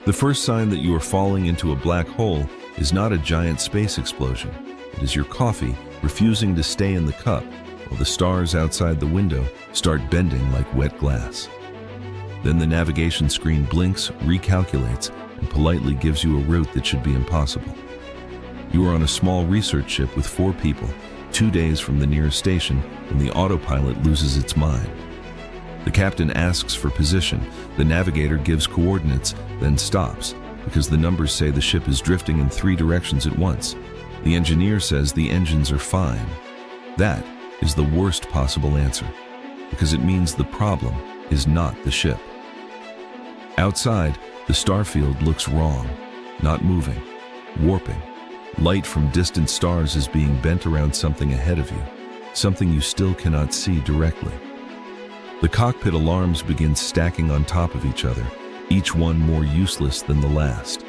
The first sign that you are falling into a black hole is not a giant space explosion. It is your coffee refusing to stay in the cup while the stars outside the window start bending like wet glass. Then the navigation screen blinks, recalculates, and politely gives you a route that should be impossible. You are on a small research ship with 4 people, 2 days from the nearest station, when the autopilot loses its mind. The captain asks for position, the navigator gives coordinates, then stops, because the numbers say the ship is drifting in 3 directions at once. The engineer says the engines are fine. That is the worst possible answer, because it means the problem is not the ship. Outside, the starfield looks wrong, not moving, warping. Light from distant stars is being bent around something ahead of you, something you still cannot see directly. The cockpit alarms begin stacking on top of each other, each one more useless than the last.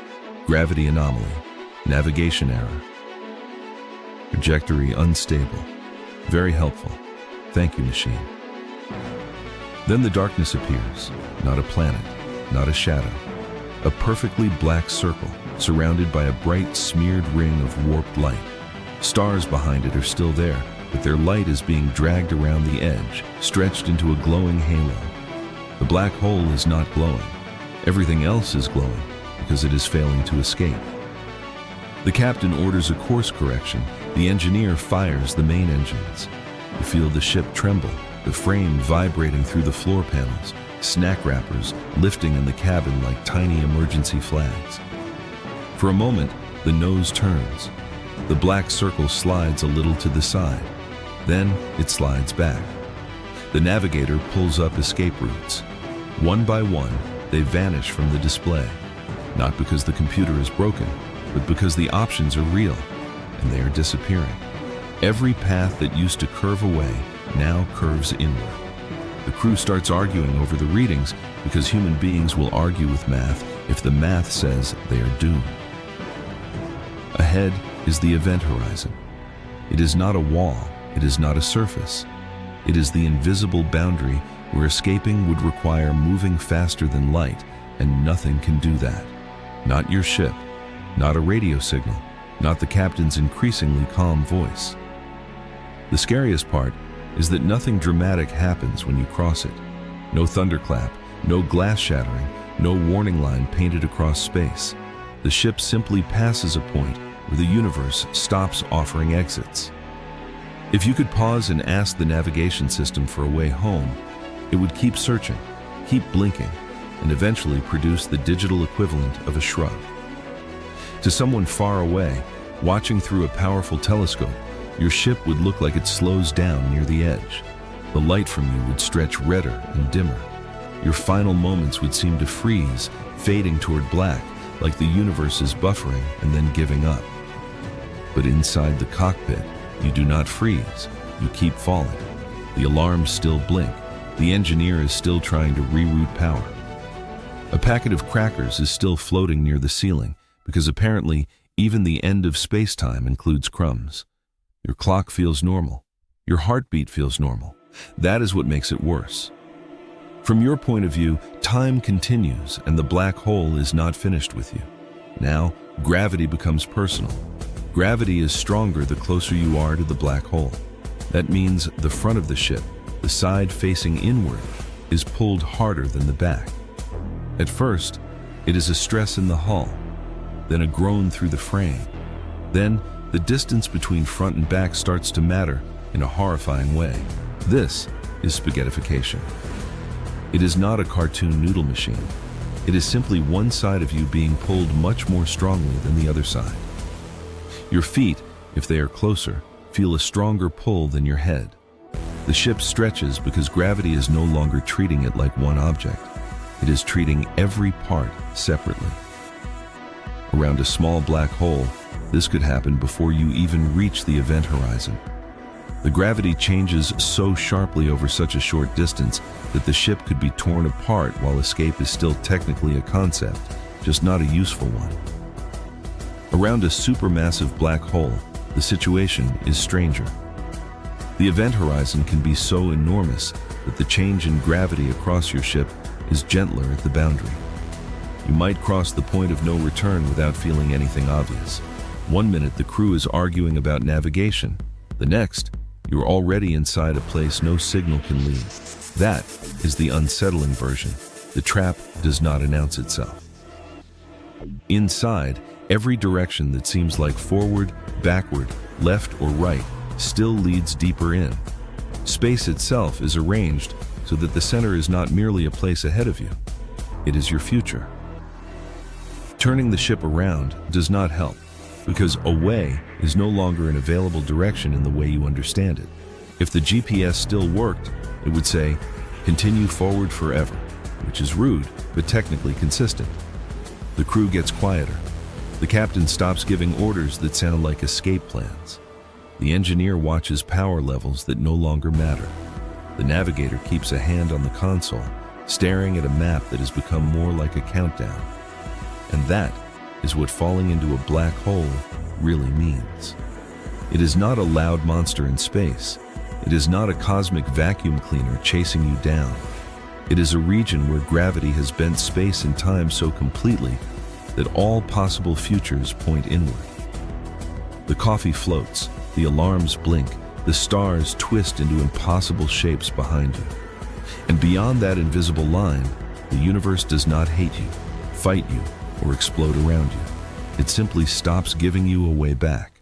Gravity anomaly, navigation error, trajectory unstable. Very helpful. Thank you, machine. Then the darkness appears, not a planet, not a shadow. A perfectly black circle, surrounded by a bright, smeared ring of warped light. Stars behind it are still there, but their light is being dragged around the edge, stretched into a glowing halo. The black hole is not glowing. Everything else is glowing, because it is failing to escape. The captain orders a course correction. The engineer fires the main engines. You feel the ship tremble, the frame vibrating through the floor panels, snack wrappers lifting in the cabin like tiny emergency flags. For a moment, the nose turns. The black circle slides a little to the side. Then it slides back. The navigator pulls up escape routes. One by one, they vanish from the display. Not because the computer is broken, but because the options are real, and they are disappearing. Every path that used to curve away now curves inward. The crew starts arguing over the readings because human beings will argue with math if the math says they are doomed. Ahead is the event horizon. It is not a wall, it is not a surface. It is the invisible boundary where escaping would require moving faster than light, and nothing can do that. Not your ship, not a radio signal, not the captain's increasingly calm voice. The scariest part is that nothing dramatic happens when you cross it. No thunderclap, no glass shattering, no warning line painted across space. The ship simply passes a point where the universe stops offering exits. If you could pause and ask the navigation system for a way home, it would keep searching, keep blinking, and eventually produce the digital equivalent of a shrug. To someone far away, watching through a powerful telescope, your ship would look like it slows down near the edge. The light from you would stretch redder and dimmer. Your final moments would seem to freeze, fading toward black, like the universe is buffering and then giving up. But inside the cockpit, you do not freeze, you keep falling. The alarms still blink. The engineer is still trying to reroute power. A packet of crackers is still floating near the ceiling, because apparently even the end of space-time includes crumbs. Your clock feels normal. Your heartbeat feels normal. That is what makes it worse. From your point of view, time continues and the black hole is not finished with you. Now, gravity becomes personal. Gravity is stronger the closer you are to the black hole. That means the front of the ship, the side facing inward, is pulled harder than the back. At first, it is a stress in the hull, then a groan through the frame. Then, the distance between front and back starts to matter in a horrifying way. This is spaghettification. It is not a cartoon noodle machine. It is simply one side of you being pulled much more strongly than the other side. Your feet, if they are closer, feel a stronger pull than your head. The ship stretches because gravity is no longer treating it like one object. It is treating every part separately. Around a small black hole, this could happen before you even reach the event horizon. The gravity changes so sharply over such a short distance that the ship could be torn apart while escape is still technically a concept, just not a useful one. Around a supermassive black hole, the situation is stranger. The event horizon can be so enormous that the change in gravity across your ship is gentler at the boundary. You might cross the point of no return without feeling anything obvious. One minute the crew is arguing about navigation. The next, you're already inside a place no signal can lead. That is the unsettling version. The trap does not announce itself. Inside, every direction that seems like forward, backward, left, or right still leads deeper in. Space itself is arranged so that the center is not merely a place ahead of you. It is your future. Turning the ship around does not help, because away is no longer an available direction in the way you understand it. If the GPS still worked, it would say, "Continue forward forever," which is rude, but technically consistent. The crew gets quieter. The captain stops giving orders that sound like escape plans. The engineer watches power levels that no longer matter. The navigator keeps a hand on the console, staring at a map that has become more like a countdown. And that is what falling into a black hole really means. It is not a loud monster in space. It is not a cosmic vacuum cleaner chasing you down. It is a region where gravity has bent space and time so completely that all possible futures point inward. The coffee floats, the alarms blink, the stars twist into impossible shapes behind you. And beyond that invisible line, the universe does not hate you, fight you, or explode around you. It simply stops giving you a way back.